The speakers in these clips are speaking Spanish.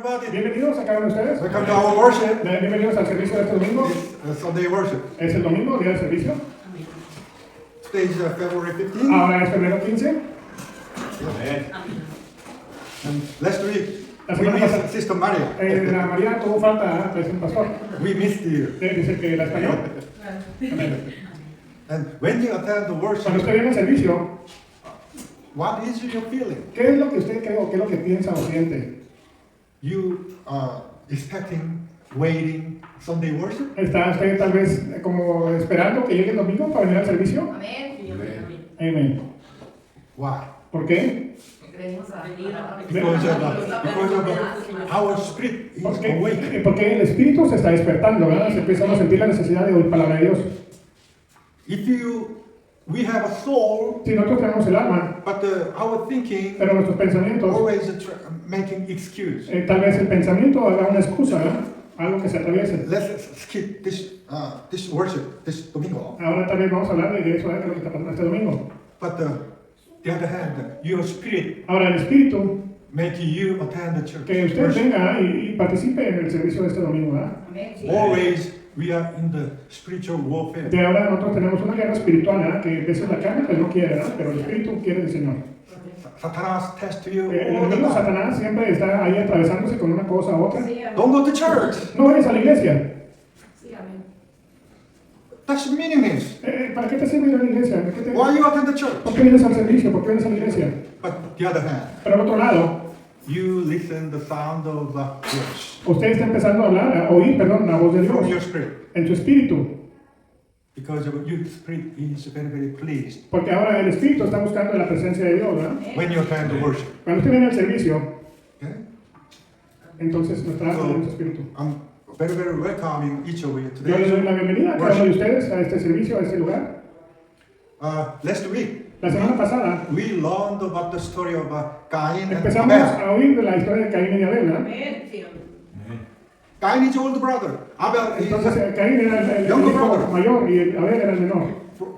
everybody. Bienvenidos a cada uno de ustedes. Welcome to our worship. Bienvenidos al servicio de este domingo. It's Sunday worship. Es el domingo, día de servicio. Today is February 15. Ahora es febrero 15. And last week, La we semana missed pasada, Sister Maria. la María tuvo falta del pastor. We missed you. Dice que la extrañó. And when you attend the Cuando usted worship, viene al servicio, what is your feeling? ¿qué es lo que usted cree o qué es lo que piensa o siente? You are expecting, waiting Sunday worship? ¿Está usted tal vez como esperando que llegue el domingo para venir al servicio? Amén. Amén. Why? ¿Por qué? Because of our spirit is awake. Porque el espíritu se está despertando, ¿verdad? Se empieza a sentir la necesidad de oír palabra de Dios. We have a soul, Si nosotros tenemos el alma, but our thinking pero nuestros pensamientos, always making excuse. tal vez el pensamiento haga una excusa, ¿verdad? Algo que se atraviese. Let's skip this worship this domingo. Ahora también vamos a hablar de eso, ¿verdad? Que es lo que está pasando este domingo. But the other hand, your spirit Ahora el espíritu, make you attend the church. que usted worship. venga y participe en el servicio de este domingo, ¿verdad? Always we are in the spiritual warfare. De ahora nosotros tenemos una guerra espiritual, ¿verdad? Que a veces la carne pues no quiere, ¿verdad? Pero el espíritu quiere el Señor. Satanas test you El all the enemigo time. Satanás siempre está ahí atravesándose con una cosa u otra. Don't go to church. No vayas a la iglesia. That's meaningless. ¿Para qué te sirve ir a la iglesia? Why you attend the church? ¿Por qué vienes al servicio? ¿Por qué vienes a la iglesia? But the other hand, Pero al otro lado, you listen the sound of the voice usted está empezando a hablar, a oír, perdón, la voz de from your Dios spirit, en su espíritu. because your spirit is very, very pleased Porque ahora el espíritu está buscando la presencia de Dios, ¿verdad? when you attend the worship. Cuando usted viene al servicio, Okay? entonces no está en su espíritu. I'm very, very welcoming each of you Yo les doy today. la bienvenida a cada uno de ustedes a este servicio, a este lugar. Last week, La semana pasada we learned about the story of Cain and empezamos Abel. a oír de la historia de Caín y de Abel, ¿verdad? Cain is older brother. Abel Entonces is Caín era el Younger hijo brother. mayor y Abel era el menor.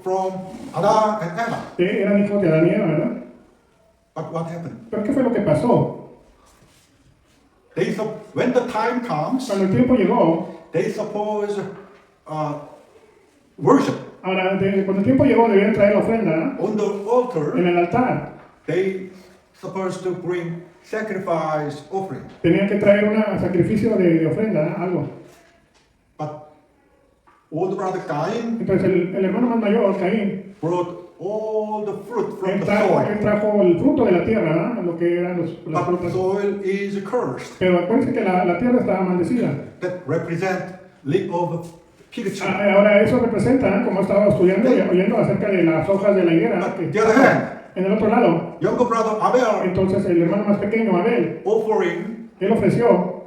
from Adam and Eva. Eran hijos de Adán y Eva, ¿verdad? But what happened? Pero ¿qué fue lo que pasó? When the time comes, Cuando el tiempo llegó, they suppose worship ahora, cuando el tiempo llegó, debían traer la ofrenda on the en altar. el altar. They supposed to bring sacrifice offering. Tenían que traer un sacrificio de ofrenda, algo. But old brother Cain Entonces el hermano más mayor, Caín, brought all the fruit from él the trajo soil. el fruto de la tierra, ¿verdad? Lo que eran las But frutas. soil is cursed. Pero acuérdense que la tierra estaba maldecida. That represent leaf of fig tree. Ahora eso representa, como estaba estudiando y oyendo acerca de las hojas de la higuera, But the other hand, en el otro lado, younger brother Abel entonces el hermano más pequeño, Abel, offering él ofreció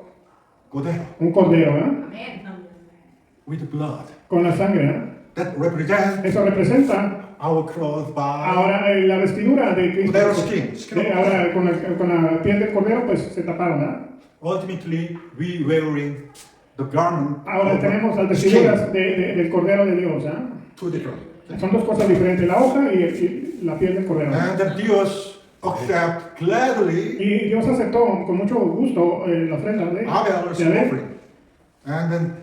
cordero un cordero, ¿verdad? with blood. Con la sangre, ¿verdad? That represent Eso representa our clothes by ahora la vestidura de Cristo. cordero skin. Ahora con la piel del cordero pues se taparon, ¿verdad? Ultimately, we wearing the garment Ahora of tenemos las skin. vestiduras del cordero de Dios, ¿verdad? Two different. Son dos cosas diferentes, la hoja y la piel del cordero. And that Dios accept gladly Y Dios aceptó con mucho gusto la ofrenda de Abel's de Abel. offering. And then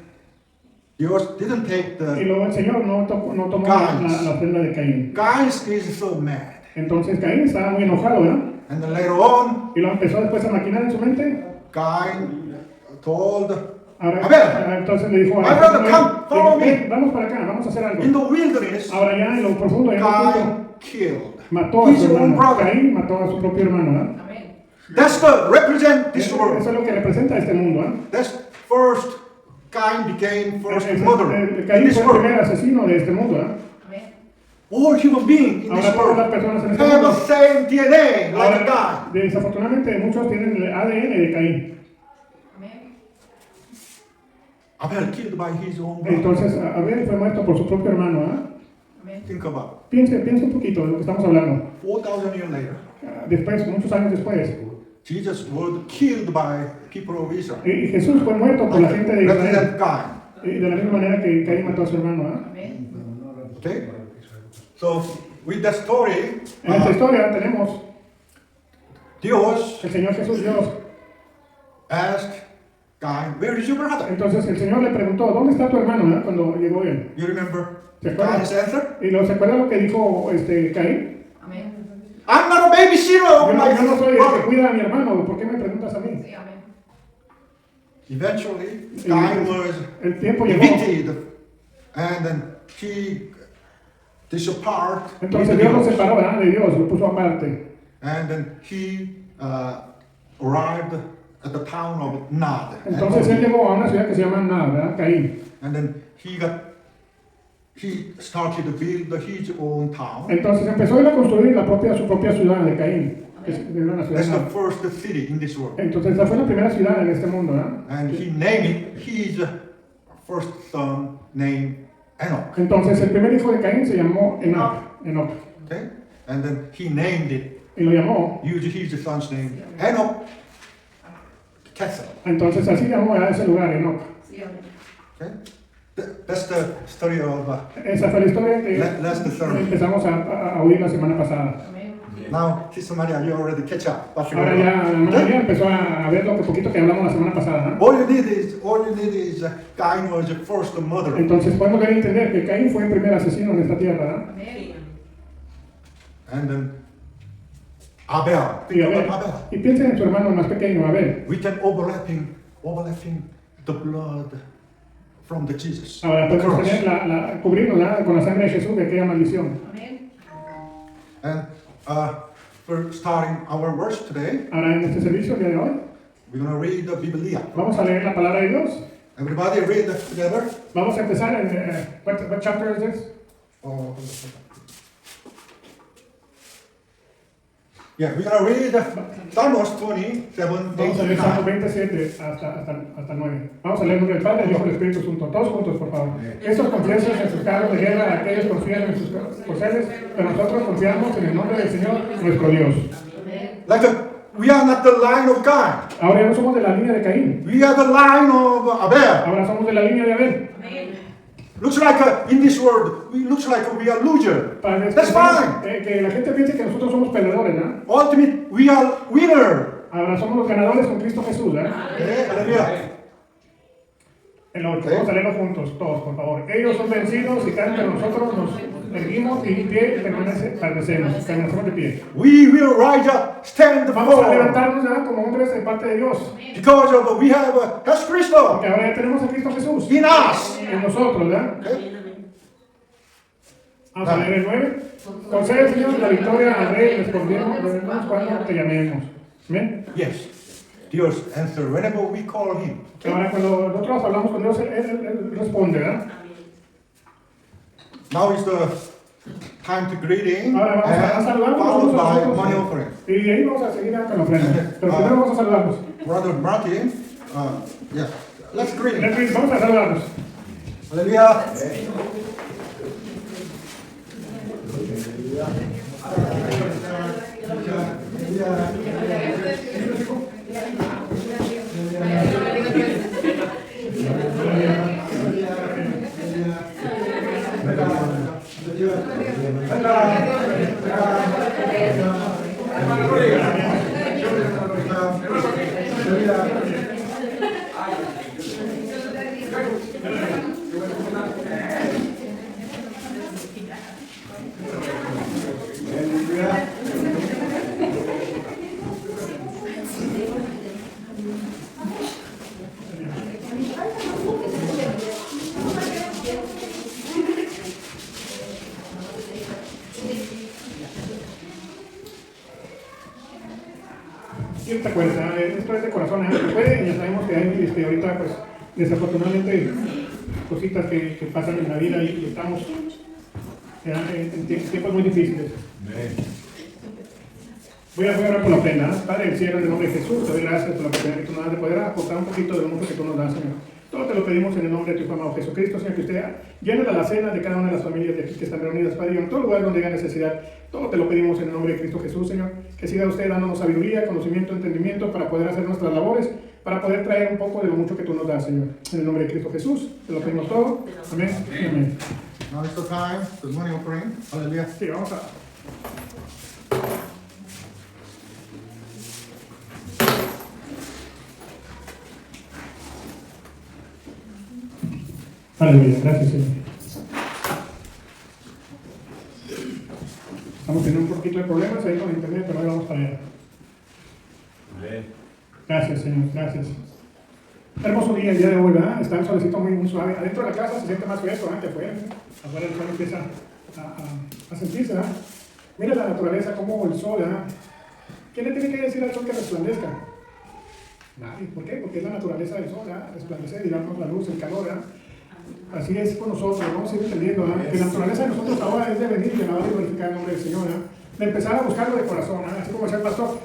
Dios didn't take Y the luego el Señor no tomó la ofrenda de Caín. guys is so mad. Entonces Caín estaba muy enojado, ¿verdad? And then later on, Y lo empezó después a maquinar en su mente. Cain told Ahora, Abel, entonces le dijo my brother, come, follow me. Vamos para acá, vamos a hacer algo. In the wilderness, Ahora ya en lo profundo, ya en lo profundo, Cain killed mató a his su own hermano. brother. Caín mató a su propio hermano, ¿verdad? That's the represent this Eso world. es lo que representa este mundo, ¿eh? That's first Cain became first mother in Caín this fue el primer world. asesino de este mundo, ¿eh? All human beings in Ahora this todas las world personas en este have the mundo, same DNA like ahora, Cain. desafortunadamente muchos tienen el ADN de Caín. Abel killed by his own brother. Entonces Abel fue muerto por su propio hermano, ¿eh? Think about Piense un poquito de lo que estamos hablando. 4,000 years later, Después, muchos años después, Jesus was killed by people of Israel. y Jesús fue muerto por la gente de Israel. Represent Cain. De la misma manera que Caín mató a su hermano, ¿eh? Okay? So, with that story, En esta historia tenemos Dios que el Señor Jesús, Dios, asked Cain, where is your brother? Entonces el Señor le preguntó, ¿dónde está tu hermano? ¿No? Cuando llegó él. You remember ¿Se acuerdan? Cain's answer? ¿Y se acuerdan lo que dijo Caín? Amén. I'm not a babysitter of Yo my no soy el que brother. cuida a mi hermano, ¿por qué me preguntas a mí? Sí, amén. Eventually, Cain was El tiempo llegó. defeated, and then he disappeared with Entonces Dios lo Dios. separó, ¿verdad? De Dios, lo puso aparte. And then he arrived at the town of Nod. Entonces él llegó a una ciudad que se llama Nab, ¿verdad? Caín. And then he started to build his own town. Entonces empezó a construir su propia ciudad de Caín. Era una ciudad That's the Nab. first city in this world. Entonces esa fue la primera ciudad en este mundo, ¿verdad? And he named his first son named Enoch. Entonces el primer hijo de Caín se llamó Enoch. Okay? And then he named it, Y lo llamó. used his son's name, Enoch Castle. Entonces así llamó a ese lugar Enoch. Sí, amén. Okay? That's the story of. Esa fue la historia que That's the sermon. empezamos a oír la semana pasada. Amén. Now, Sister Maria, you already catch up. What you Ahora know. ya la hermana María empezó a ver lo que poquito que hablamos la semana pasada, ¿no? All you need is Cain was the first murderer. Entonces podemos ver y entender que Caín fue el primer asesino en esta tierra, ¿no? Amén. And then Abel. Y, Think Abel. about Abel. Y piensen en su hermano más pequeño, Abel. We can overlapping the blood from the Jesus. Ahora the podemos cross. tener cubrirnos, ¿no? Con la sangre de Jesús de aquella maldición. Amén. And we're starting our verse today. Ahora en este servicio el día de hoy We're going to read the Biblia. vamos a leer la palabra de Dios. Everybody read that together. Vamos a empezar en what chapter is this? Oh, yeah, we're going to read Psalms 27, Vamos a 8, leer Salmo 9. 27 hasta 9. Vamos a leer en nombre del Padre, del Hijo y del Espíritu Santo. Todos juntos, por favor. Estos confiesan en sus carros de guerra, aquellos confían en sus corceles, pero nosotros confiamos en el nombre del Señor, nuestro Dios. Amén. We are not the line of Cain. Ahora ya no somos de la línea de Caín. We are the line of Abel. Ahora somos de la línea de Abel. Amén. Looks like in this world, looks like we are loser. Para That's fine. que la gente piense que nosotros somos perdedores, ¿no? Ultimate, we are winner. Ahora somos los ganadores con Cristo Jesús, ¿no? Hallelujah. El 8, vamos a leerlo juntos, todos, por favor. Ellos son vencidos y tal, pero nosotros nos erguimos y en pie permanecemos de pie. We will rise up, stand Vamos a forward. levantarnos ya como hombres de parte de Dios. Because of we have Christ Porque ahora ya tenemos a Cristo Jesús in us. en nosotros, ¿verdad? Vamos a leer el 9. Concede, Señor, la victoria al Rey, respondemos cuando te llamemos. Amén. Yes. Dios answer whenever we call him. Ahora cuando nosotros hablamos con Dios, Él responde, ¿verdad? Now is the time to greeting Ahora vamos a and saludarnos followed by nosotros. money offering. Y de ahí vamos a seguir con la ofrenda. Pero primero vamos a saludarnos. Brother Martin, yeah, let's greet him. Vamos a saludarnos. Hallelujah. ¿Quién te acuerda? Esto es de corazón, ¿eh? Puede, ya sabemos que hay ahorita, pues, desafortunadamente, cositas que pasan en la vida y estamos en tiempos muy difíciles. Voy a orar por la ofrenda. Padre del cielo, en el nombre de Jesús, te doy gracias por la oportunidad que tú nos das de poder aportar un poquito del mundo que tú nos das, Señor. Todo te lo pedimos en el nombre de tu Hijo amado Jesucristo, Señor, que usted llene la cena de cada una de las familias de aquí que están reunidas, Padre, y en todo lugar donde haya necesidad. Todo te lo pedimos en el nombre de Cristo Jesús, Señor. Que siga usted dándonos sabiduría, conocimiento, entendimiento para poder hacer nuestras labores, para poder traer un poco de lo mucho que tú nos das, Señor. En el nombre de Cristo Jesús, te lo pedimos todo. Amén y amén. Now is the time, the money offering. Hallelujah. Sí, vamos a... Aleluya, gracias Señor. Estamos teniendo un poquito de problemas ahí con internet, pero ahí vamos para allá. Gracias Señor, gracias. Hermoso día el día de hoy, ¿verdad? Está el solecito muy, muy suave. Adentro de la casa se siente más fresco, ¿verdad? Que afuera. Afuera el sol empieza a sentirse, ¿verdad? Mira la naturaleza, como el sol, ¿verdad? ¿Quién le tiene que decir al sol que resplandezca? Nadie. ¿Por qué? Porque es la naturaleza del sol, ¿verdad? Resplandecer y darnos la luz, el calor, ¿verdad? Así es con nosotros, vamos a ir entendiendo, ¿verdad? Que la naturaleza de nosotros ahora es de venir y alabar y glorificar el nombre del Señor, ¿verdad? De empezar a buscarlo de corazón, ¿verdad? Así como decía el pastor,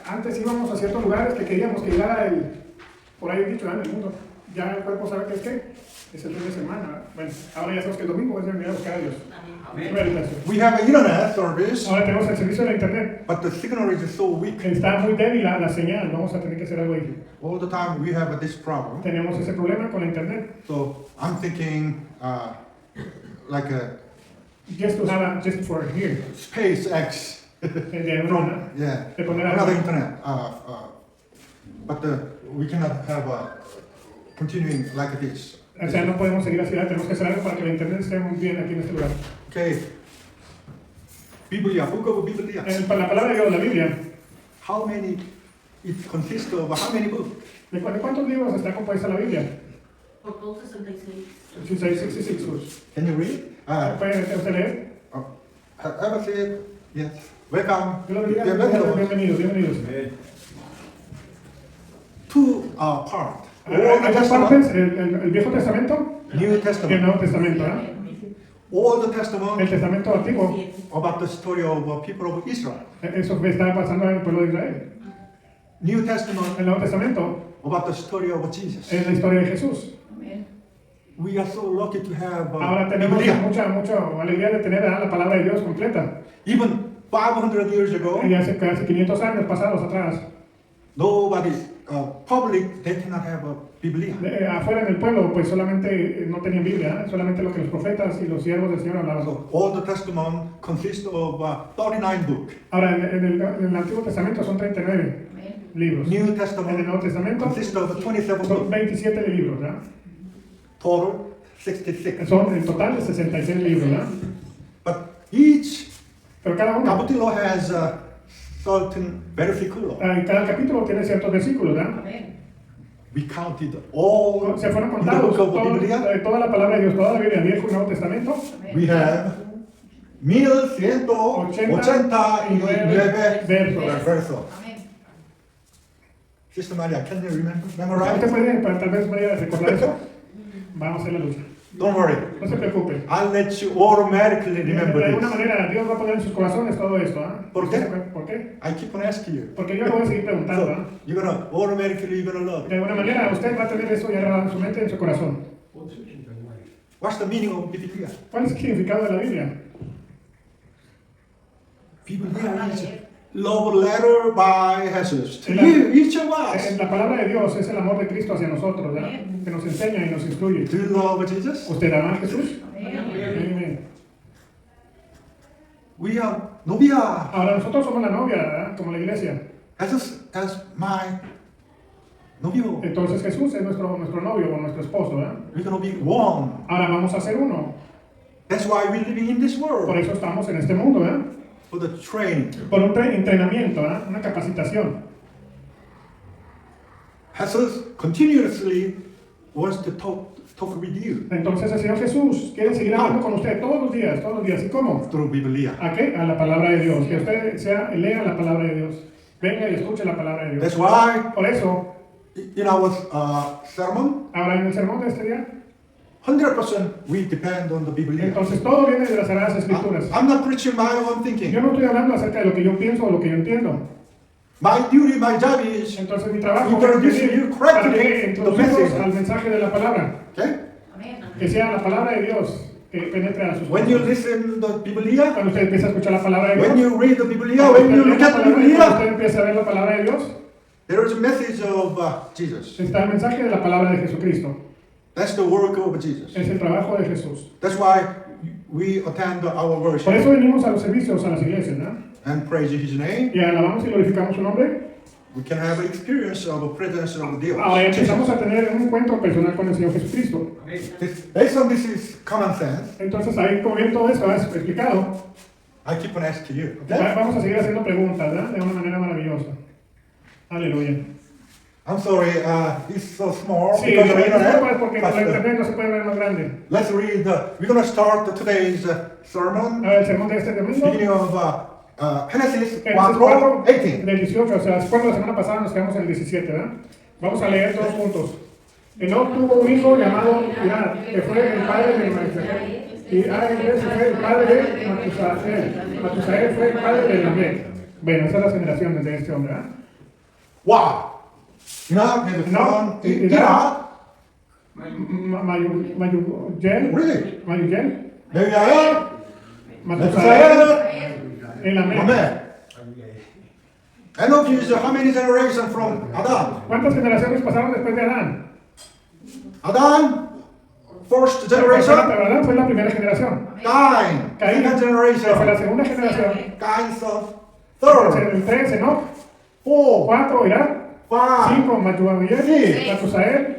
antes íbamos a ciertos lugares que queríamos que llegara por ahí dicho, ¿verdad? En el mundo, ya el cuerpo sabe que es es el fin de semana, ¿verdad? Bueno, ahora ya sabemos que el domingo es de venir a buscar a Dios. We have an internet service, Ahora tenemos el servicio de la internet. but the signal is so weak. Está muy débil la señal, vamos a tener que hacer algo ahí. All the time we have this problem. Tenemos ese problema con la internet. So I'm thinking like a Just to have just for here. SpaceX. De From, yeah, de poner another algo. internet. But we cannot have continuing like this. O sea, no podemos seguir así, tenemos que hacer algo para que la internet esté muy bien aquí en este lugar. Okay. Biblia, book of Biblia. La palabra de Dios, la Biblia, How many? It consists of how many books? ¿de cuántos libros está compuesta la Biblia? Por todos 66. 66 books. Can you read? ¿Puede usted leer? Have a seat. Yes. Welcome. Dios lo bendiga. Bienvenidos. Bienvenidos. Two parts. Hay dos partes, el Viejo Testamento New y el Testament. Nuevo Testamento, ¿eh? All the El Testament Testamento Antiguo, about the story of people of Israel. eso que está pasando en el pueblo de Israel. New Testament El Nuevo Testamento about the story of Jesus. es la historia de Jesús. We are so lucky to have Ahora tenemos Biblia. mucha alegría de tener la palabra de Dios completa. Even 500 years ago, Y hace casi 500 años pasados atrás, nobody, public, they cannot have a Biblia. afuera en el pueblo, pues solamente no tenían Biblia, solamente lo que los profetas y los siervos del Señor hablaban. So all the Testament consists of 39 books. Ahora, en el Antiguo Testamento son 39 libros. New En el Testament Nuevo Testamento consists of 27 son books. 27 libros, ¿verdad? Total 66. Son en total de 66 libros, ¿verdad? But each Pero cada uno, capítulo has a certain versículo. cada capítulo tiene ciertos versículos, ¿verdad? We counted all Se fueron in the contados book of Biblia. toda la palabra de Dios, toda la Biblia, Viejo y Nuevo Testamento. We have 1189 versos. versos. Sister Maria, can you remember? ¿Usted Memorize? puede, tal vez vaya a recordar eso? Vamos a hacer la lucha. Don't worry. No se preocupe. I'll let you automatically remember De alguna this. manera, Dios va a poner en sus corazones todo esto. ¿Ah? ¿Por qué? ¿Por qué? I keep on asking you. Porque yo lo voy a seguir preguntando. So ¿Ah? you're gonna automatically love De it. alguna manera, usted va a tener eso ya grabado en su mente, en su corazón. What's the meaning of Biblia? ¿Cuál es el significado de la Biblia? Biblia is love letter by Jesus to La- you, each of us. La palabra de Dios es el amor de Cristo hacia nosotros, ¿verdad? Que nos enseña y nos instruye. Do you love Jesus? ¿Usted ama a Jesús? Amén. We are novia. Ahora nosotros somos la novia, ¿verdad? Como la iglesia. Jesus as my novio. Entonces Jesús es nuestro novio o nuestro esposo, ¿verdad? We're gonna be one. Ahora vamos a ser uno. That's why we're living in this Por world. eso estamos en este mundo, ¿verdad? For the training. Por un entrenamiento, ¿verdad? Una capacitación. Jesus continuously wants to talk with you Entonces el Señor Jesús quiere seguir hablando con usted todos los días. ¿Y cómo? through Biblia. ¿A qué? A la palabra de Dios. Que usted lea la palabra de Dios. Venga y escuche la palabra de Dios. That's why Por eso, in our sermon, ahora en el sermón de este día, 100% we depend on the Biblia. entonces todo viene de las Sagradas Escrituras. I'm not preaching my own thinking. Yo no estoy hablando acerca de lo que yo pienso o lo que yo entiendo. My duty, my job is, Entonces mi trabajo Introduce es you para correctly que to the introducirlos message. al mensaje de la palabra. okay? Que sea la palabra de Dios que penetre a sus When you corazones. listen to the Biblia, Cuando usted empieza a escuchar la palabra de Dios, when you read the Biblia, cuando when you usted lee look la at the palabra de Dios, cuando usted Biblia, empieza a ver la palabra de Dios, there is a message of Jesus. está el mensaje de la palabra de Jesucristo. That's the work of Jesus. Es el trabajo de Jesús. That's why we attend our Por eso worship venimos a los servicios, a las iglesias, ¿no? and praise His name. Y alabamos y glorificamos su nombre. we can have an experience of the presence of Dios. Ahora empezamos a tener un encuentro personal con el Señor Jesucristo. Based on this is common sense. Entonces ahí, como bien todo eso es explicado, I keep on asking you. Okay? vamos a seguir haciendo preguntas, ¿verdad? De una manera maravillosa. Aleluya. I'm sorry, it's so small Sí, because of the disculpas porque internet. por la But, internet no se puede ver más grande. let's read. We're going to start today's sermon, A ver, el sermón de este domingo. beginning of Genesis Génesis 4, 4, 18. del 18, o sea, después de la semana pasada nos quedamos en el 17, ¿verdad? Vamos a leer todos juntos. Enoc tuvo un hijo llamado Irad, que fue el padre de Matusael. Y Arad fue el padre de Matusael. Matusael fue el padre de Lamec. Bueno, esas son las generaciones de este hombre, ¿verdad? Wow. Enoch had a son, Irad. Irad. Mayugel. Really? Mayugel. Meujael, Matusael. Methuselah, El Lamec. Lamech. Enoch is how many generations from Adam? ¿Cuántas generaciones pasaron después de Adán? Adam, first La generation. verdad fue la primera generación. Cain, Caín second fue la generation. segunda generación. Cain's son, third, El 3, Enoc. 4, 4, Irad. 5, 5, Matusael. Matusael.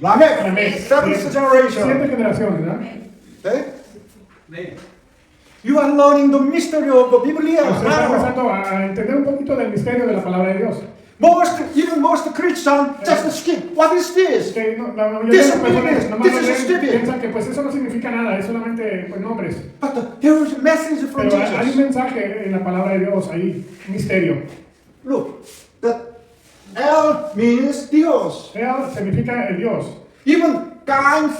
Lamech, Lamec. seventh 7 generation. generaciones, ¿verdad? Okay? You are learning the mystery of the Biblia Usted está now. empezando a entender un poquito del misterio de la palabra de Dios. Even most Christians just skip. What is this? Que la mayoría de las personas nomás This lo is leen, stupid. piensan que pues eso no significa nada, es solamente pues, nombres. But there is a message from Pero hay un Jesus. mensaje en la palabra de Dios ahí, misterio. Look, that El means Dios. El significa el Dios. Even Cain's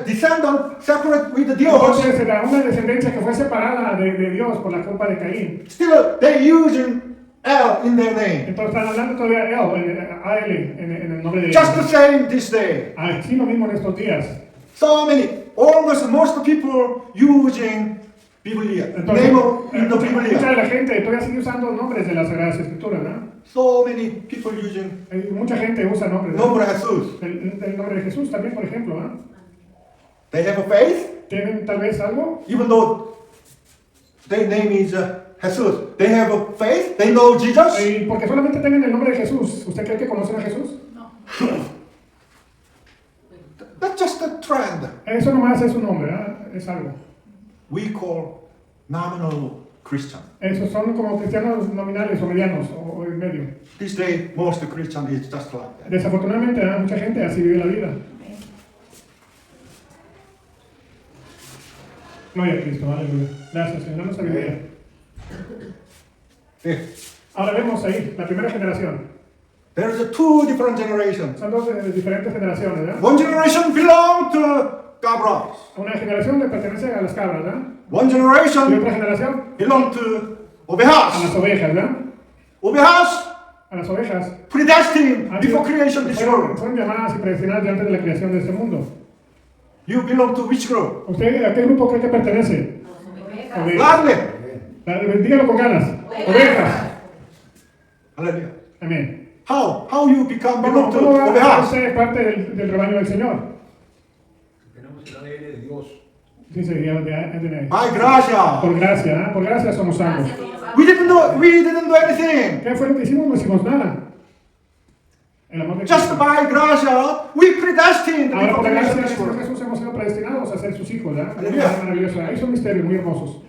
descendant separate with the Dios. Entonces era una descendencia que fue separada de Dios por la culpa de Caín. Still, they using El in their name. Entonces están hablando todavía de él, en el nombre de Just the Dios. same this day. Así lo mismo en estos días. So many, almost most people using Biblia. Entonces, Name of in the mucha de Biblia. la gente todavía sigue usando nombres de las Sagradas Escrituras, ¿verdad? So many people using Mucha gente usa nombres. ¿verdad? nombre Jesús. El nombre de Jesús también, por ejemplo, ¿verdad? They have a faith, ¿Tienen tal vez algo? even though their name is Jesus. They have a faith. They know Jesus. Y porque solamente tengan el nombre de Jesús, ¿usted cree que conocen a Jesús? That's just a trend. Eso nomás es un nombre, ¿verdad? Es algo. We call nominal Christian. Esos son como cristianos nominales o medianos o en medio. This day, most Christian is just like that. Desafortunadamente, ¿verdad? Mucha gente así vive la vida. Gloria a Cristo, aleluya. Gracias, Señor. Dame sabiduría. Fifth. Ahora vemos ahí, la primera generación. There is two different generations. Son dos diferentes generaciones, ¿verdad? One generation belong to cabras. Una generación le pertenece a las cabras, ¿verdad? One Y generation otra generación belong to a ovejas. las ovejas, ¿verdad? Ovejas A las ovejas. predestined Han before sido- creation this fueron, world. fueron llamadas y predestinadas antes de la creación de este mundo. You belong to which group? ¿Usted a qué grupo cree que pertenece? Ovejas. Gladly. Dígalo con ganas. Ovejas. Hallelujah. Amén. How you become belong to ¿Cómo va a ovejas? ser parte del rebaño del Señor? Tenemos el ADN de Dios. Sí, sería de By gracia. Por gracia, ¿eh? Por gracia somos salvos. We didn't do anything. ¿Qué fue lo que hicimos? No hicimos nada. El amor de Just Cristo. by gracia, we predestined Ahora, before por la gracia creation de this Cristo world. Jesús hemos sido predestinados a ser sus hijos, ¿verdad? Aleluya. Es maravilloso. Ahí son misterios muy hermosos.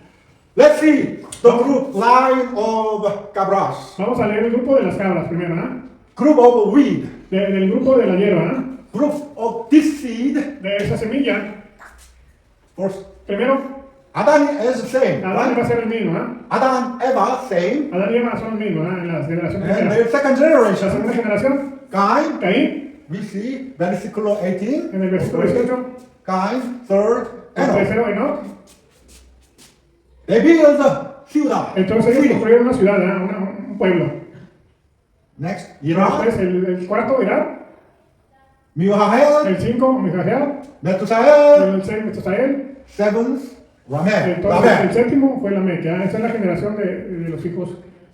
Let's see the group line of cabras. Vamos a leer el grupo de las cabras primero, ¿eh? Group of weed. Del grupo de la hierba, ¿eh? Group of this seed. De esa semilla. First, Primero, Adam is the same. Adán va a Right? ser el mismo, ¿eh? Adam, Eva, same. Adán y Eva son el mismo, ¿eh? En las generaciones And primeras. the second La generation, segunda generación, Cain. Caín, We see versículo 18. en el versículo 18. Cain, third, El Enoch. tercero, Enoch. They build a ciudad. Entonces ellos City. construyeron una ciudad, ¿eh? Un pueblo. Next, Después Irad, el cuarto, Irad. Mijael, El 5, Mijael. Metusael, El 6, Metusael. seventh, Lamech. Entonces el Lamech séptimo fue Lamec. ¿eh? Esa es la generación de los hijos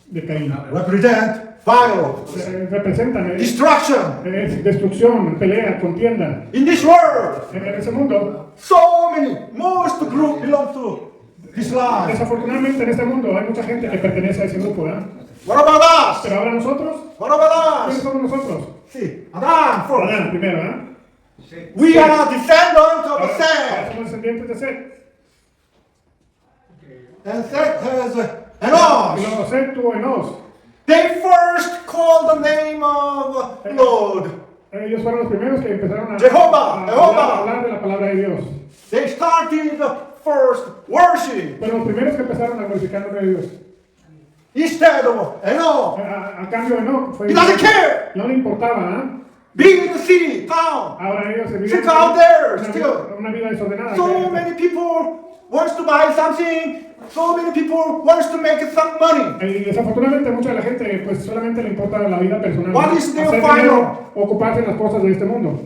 de Caín. represent violence, Representan destruction. destrucción, pelea, contienda. In this world, En ese mundo, so many, most group belong to this line. desafortunadamente en este mundo hay mucha gente que pertenece a ese grupo, ¿verdad? What about us? Pero ahora nosotros, What about ¿quiénes us? somos nosotros? See, Adam first. Adán primero, ¿eh? Sí. We are descendants of Ahora Seth. somos descendientes de Seth. And Seth has Y Enos. luego Seth tuvo Enos. They first called the name of Lord. Ellos fueron los primeros que empezaron a, Jehová, a Jehová. hablar de la palabra de Dios. They started the first worship Fueron los primeros que empezaron a glorificar el nombre de Dios. instead of Enos. A cambio de Enoch, He doesn't care. no le importaba, ¿eh? Being in the city, town. Ahora ellos se Check out there, still. una vida desordenada. So many people wants to buy something. So many people wants to make some money. Y desafortunadamente mucha de la gente pues solamente le importa la vida personal. What is their Hacer final? dinero, ocuparse de las cosas de este mundo.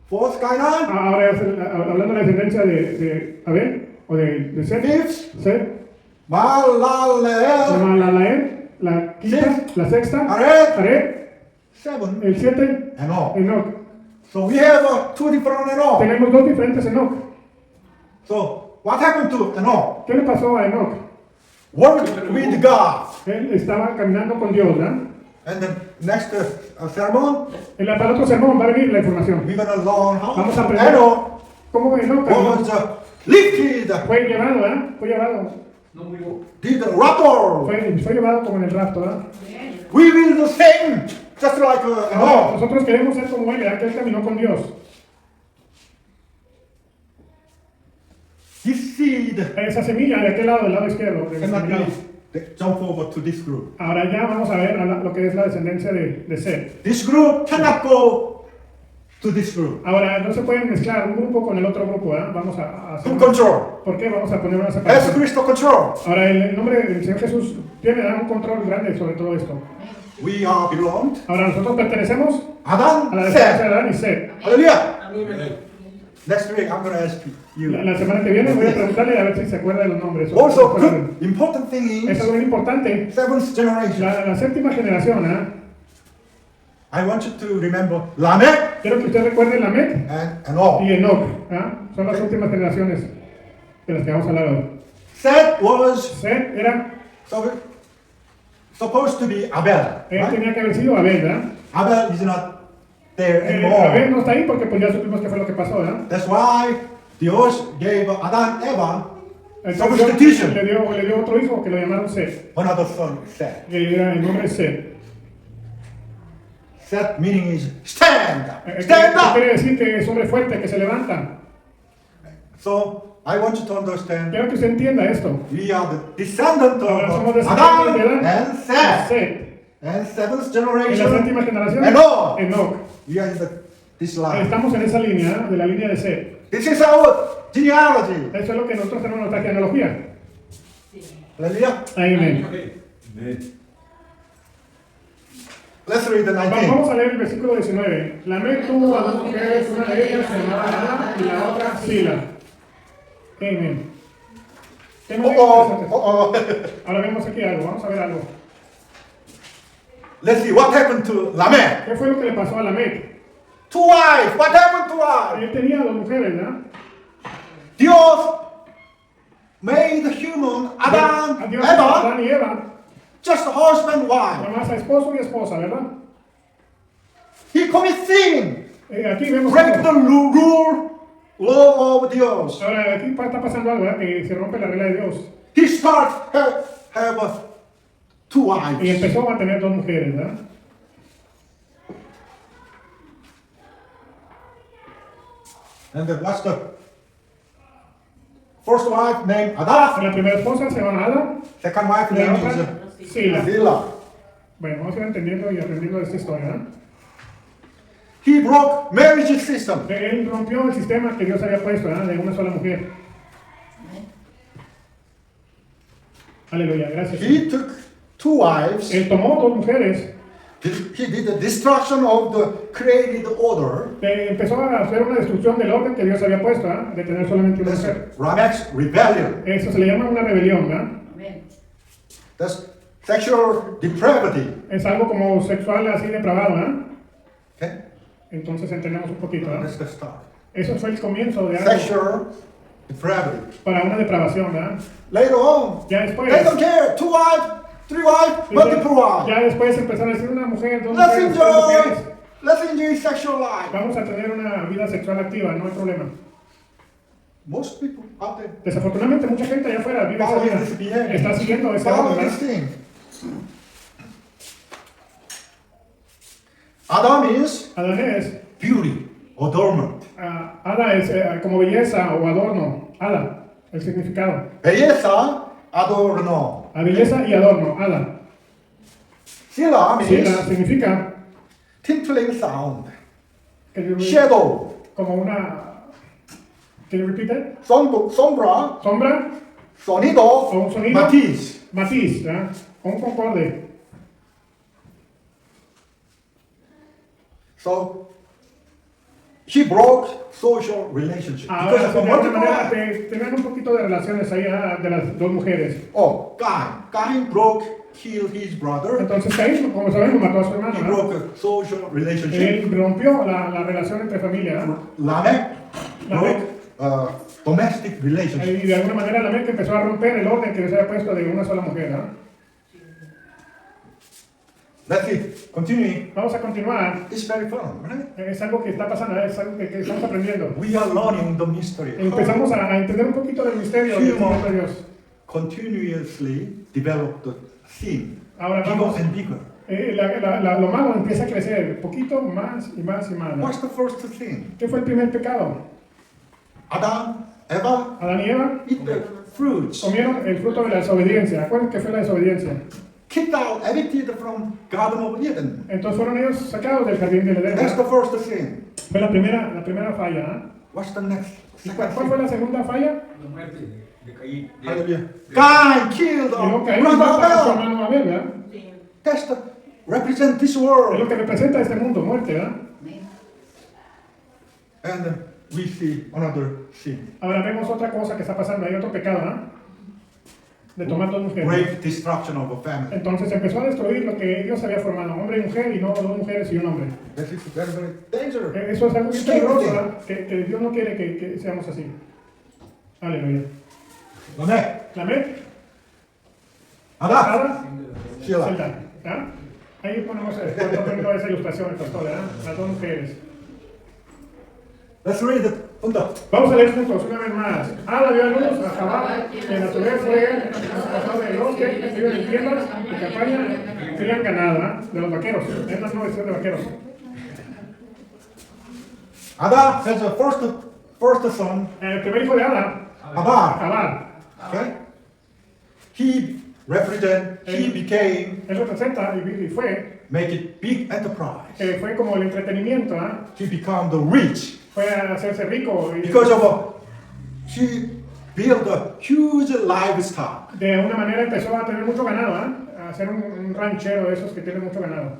Fourth Canaan, Ahora hablando de la descendencia de Abel o de Seth. fifth, Seth, Malaleel, Malalael, la quinta, la sexta, Jared, Jared, seven, el 7, and all. Enoch. So we have two different and all. Tenemos dos diferentes Enoch. So what happened to Enoch? ¿Qué le pasó a Enoch? Worked with God. Él estaba caminando con Dios, ¿verdad? And the next sermon, Para el otro sermón va a venir la información. we're gonna learn how Vamos a aprender Enoch cómo Enoch caminó. was lifted, Fue llevado, ¿eh? Fue llevado. No murió. did the raptor. Fue llevado como en el rapto, ¿verdad? We will the same, just like Ahora, Enoch. nosotros queremos ser como él, ¿verdad? Que él caminó con Dios. This seed Esa semilla de aquel lado, del lado izquierdo. Del cannot lado. be jump over to this group. Ahora ya vamos a ver lo que es la descendencia de Seth. This group cannot go to this group. Ahora no se pueden mezclar un grupo con el otro grupo, ¿verdad? Vamos a hacer. To control. ¿Por qué? Vamos a poner una As separación. Christ control. Ahora el nombre del Señor Jesús tiene un control grande sobre todo esto. We are belonged. Ahora nosotros pertenecemos a la Adam descendencia said. de Adán y Seth. Hallelujah. Amén. Next week I'm going to ask you. La semana que viene voy a preguntarle a ver si se acuerda de los nombres. Also, good, important thing Eso es is muy importante. seventh generation. La séptima generación, ¿eh? I want you to remember Lamech Quiero que usted recuerde Lamech and Enoch. y Enoch. ¿eh? Son las últimas generaciones de las que vamos a hablar hoy. Seth was Seth era, supposed to be Abel. él Right? tenía que haber sido Abel, ¿verdad? Abel is not there Abel anymore. no está ahí porque pues ya supimos qué fue lo que pasó, ¿verdad? That's why Dios gave Adam Eva Entonces substitution. le dio otro hijo que lo llamaron Seth. Another son, Seth. Que era el nombre Seth. Seth meaning is stand. ¿Qué Stand up. quiere decir? Que es hombre fuerte, que se levanta. So I want you to understand. Quiero que usted entienda esto. We are the descendant Ahora somos of descendientes de Adam Adán and Seth. Seth. And seventh En la generation. séptima generación, Enoch. Enoch. We are in this line. Estamos en esa línea, de la línea de Seth. This is our genealogy. Eso es lo que nosotros tenemos en nuestra genealogía. Hallelujah. Amén. Let's read the 19. Vamos a leer el versículo 19. Lamech tuvo a dos mujeres, una de ellas se llamaba Ada y la otra Sila. Amén. Temas bien interesantes. Ahora vemos aquí algo, vamos a ver algo. Let's see what happened to Lamech. ¿Qué fue lo que le pasó a Lamech? Two wives. What happened to wives? Él tenía dos mujeres, ¿verdad? Dios made human Adam, Dios, Eva, Adán y Eva, just husband, wife. nomás a esposo y esposa, ¿verdad? He commits sin, Aquí vemos break the algo. rule, law of Dios. Ahora aquí está pasando algo, ¿verdad? Que se rompe la regla de Dios. He starts have two Y wives. empezó a tener dos mujeres, ¿verdad? And then what's the first wife named Ada? La primera esposa se llama Ada, Second wife la name otra is Sila. Zillah. Bueno, vamos a ir entendiendo y aprendiendo de esta historia, ¿verdad? He broke marriage system. Él rompió el sistema que Dios había puesto, ¿verdad? De una sola mujer. Aleluya, gracias. He took two wives. Él tomó dos mujeres, He did the destruction of the created order. empezó a hacer una destrucción del orden que Dios había puesto, ¿verdad? De tener solamente una That's mujer. Lamech's rebellion. Eso se le llama una rebelión, ¿verdad? Amén. That's sexual depravity. Es algo como sexual así depravado, ¿verdad? Okay? Entonces entendemos un poquito, ¿verdad? That's the start. Eso fue el comienzo de algo. Sexual depravity. para una depravación, ¿verdad? Later on, Ya después, they don't care. 2 wives, 3 wives, multiple wives. ya después empezaron a decir una mujer, dos Let's mujeres, tres mujeres. enjoy. Let's enjoy sexual life. Vamos a tener una vida sexual activa, no hay problema. Most people out there Desafortunadamente mucha gente allá afuera vive esa following vida. this behavior, Está siguiendo ese follow orden, this ¿verdad? thing. Ada means Adán es, beauty, adornment. Ada es como belleza o adorno, Ada, el significado. Belleza, adorno. A belleza y adorno, Ada. Sila Sila means significa tinkling sound, que shadow, como una, can you repeat that? sombra, Sombra sonido, o un sonido, matiz. matiz, ¿verdad? O un concorde. So he broke social relationship because Ahora, of de a alguna multiple manera, wife. tenían un poquito de relaciones ahí de las dos mujeres. Oh, Cain killed his brother. Entonces Caín, como sabemos, mató a su hermano, He ¿verdad? broke a social relationship. Él rompió la relación entre familia, ¿verdad? Lamech Lamech. broke domestic relationship. Y de alguna manera Lamec empezó a romper el orden que se había puesto de una sola mujer, ¿verdad? That's it. Continuing. Vamos a continuar. It's very fun, right? Es algo que está pasando, es algo que estamos aprendiendo. We are learning the mystery. Empezamos a entender un poquito del misterio del Señor de Dios. Continuously develop the theme. Ahora Bigger vamos, and bigger. lo malo empieza a crecer, poquito más y más y más, ¿no? What's the first thing? ¿Qué fue el primer pecado? Adam, Eva, Adán y Eva eat the fruits. comieron el fruto de la desobediencia. ¿Cuál que fue la desobediencia? Kicked out, evicted from Garden of Eden. Entonces fueron ellos sacados del jardín del Edén. That's the first thing. Fue la primera falla, ¿eh? What's the next? ¿Y cuál fue la segunda falla? La muerte de Caín. Hallelujah. Cain killed Y luego Caín brother mató a su Abel. hermano Abel, ¿verdad? Sí. That's the represent this Es lo world. que representa este mundo, muerte, ¿verdad? And we see another sin. Ahora vemos otra cosa que está pasando, hay otro pecado, ¿verdad? De tomar dos mujeres. Great destruction of a family. Entonces empezó a destruir lo que Dios había formado, hombre y mujer, y no dos mujeres y un hombre. That is very, very dangerous. Eso es algo muy peligroso, ¿verdad? Que Dios no quiere que seamos así. Aleluya. Lamech, Lamec, Ada, Ada, Sheila. Zelda, ¿verdad? Ahí ponemos toda esa ilustración, el pastor, ¿verdad? Las dos mujeres. Let's read it. Vamos a leer juntos una vez más. Ada dio a luz a Jabal, que a su vez fue el pastor de los que viven en tiendas de campaña, crían ganado, ¿verdad? De los vaqueros. Es la nueva versión de vaqueros. Ada has a first son, El primer hijo de Ada, Abar. Jabal. Okay? He became, Él representa y fue, make it big enterprise. fue como el entretenimiento, ¿ah? He become the rich Fue a hacerse rico y because of he built a huge livestock. de una manera empezó a tener mucho ganado, ¿ah? A ser un ranchero de esos que tienen mucho ganado.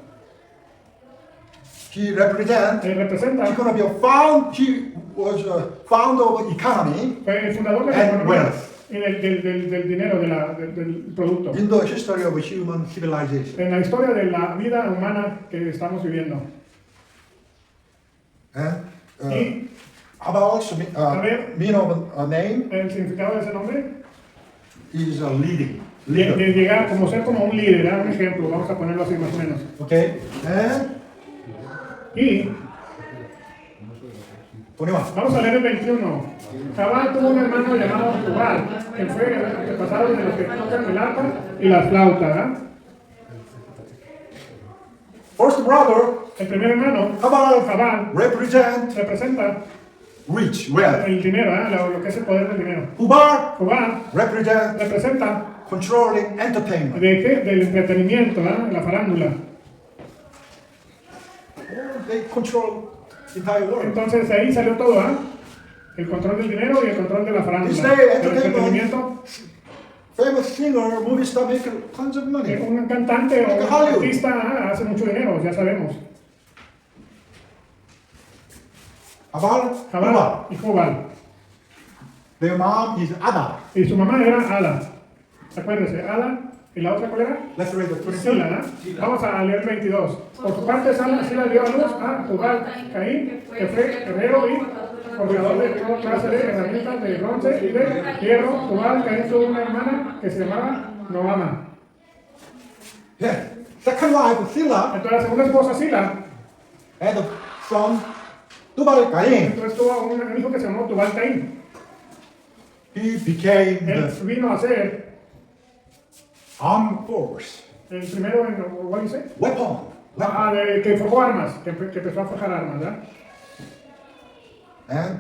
He represent. Él representa, He's gonna be he was a founder of economy fue el fundador de la and economía wealth y del dinero, del producto. in the history of human civilization. En la historia de la vida humana que estamos viviendo. And Y Abal's Abel. meaning of a name el significado de ese nombre, is a leading. de Leader. llegar como ser como un líder, ¿ah? Un ejemplo, vamos a ponerlo así más o menos. Okay? And Y 21. vamos a leer el 21. Jabal tuvo un hermano llamado Jubal, que fue antepasado de los que tocan el arpa y la flauta, ¿verdad? First brother, El primer hermano, Jabal, represent representa rich, wealth. el dinero, ¿verdad? Lo que es el poder del dinero. Hubar Jubal represent representa controlling entertainment. ¿de qué? Del entretenimiento, ¿verdad? La farándula. They control the entire world. Entonces ahí salió todo, ¿ah? El control del dinero y el control de la farándula. Disney, El entertainment. entretenimiento. Famous singer, movie star make tons of money. Un cantante o un Hollywood. artista hace mucho dinero, ya sabemos. Jabal, Jabal y Jubal. Their mom is Ada. Y su mamá era Ada. Acuérdense, Ada ¿Y la otra cuál era? Let's read the Sila, 22. ¿no? Vamos a leer el 22. Por su parte, Sila dio a luz a Tubal Caín, que fue herrero y forjador de toda clase de herramientas de bronce y de hierro. Tubal Caín tuvo una hermana que se llamaba Noama. Yes. Second wife, Sila, Entonces, la segunda esposa, Sila, had a son, Tubal Cain. entonces tuvo un hijo que se llamó Tubal Caín. He became Él the vino a ser armed force. el primero en, ¿what dice? Weapon. Que forjó armas, que empezó a forjar armas, ¿verdad? And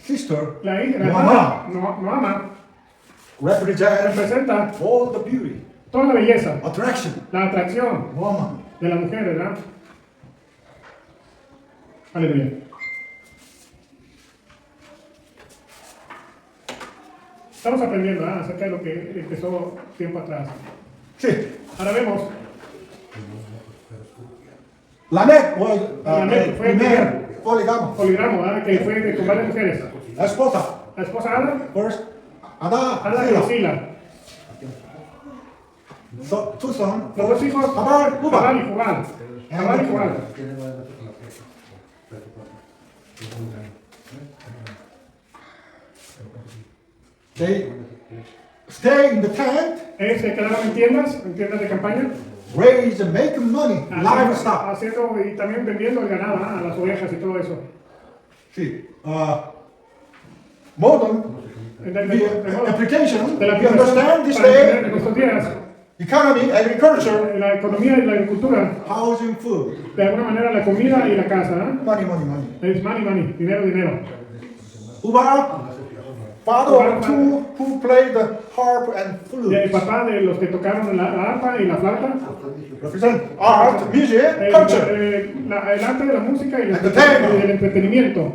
sister, La hija, Noama, Noama, represents representa all the beauty, toda la belleza, attraction, la atracción woman. de la mujer, ¿verdad? Aleluya. Estamos aprendiendo acerca de lo que empezó tiempo atrás. Sí. Ahora vemos, Lamech was Lamech fue el primer poligamo. poligramo, ¿verdad? Que fue de con varias mujeres. La esposa. La esposa Ada, First, Ada, Ada y Sila. Sila. So, two sons. Los dos hijos, Jabal, Jubal. Jabal y Jubal. Jabal y Jubal. They stay in the tent, Se quedaron en tiendas de campaña, raise and make money, livestock. haciendo y también vendiendo el ganado, a las ovejas y todo eso. See, modern the application, De la you understand this para entender en day, nuestros días, economy, agriculture, la economía y la agricultura, housing, food, de alguna manera la comida y la casa, money, money, money. es money, dinero, dinero. Ubar, father of two who play the harp and Y el flute, papá de los que tocaron la arpa y la flauta, represent art, music, culture. el arte de la música y Entertainment. el entretenimiento.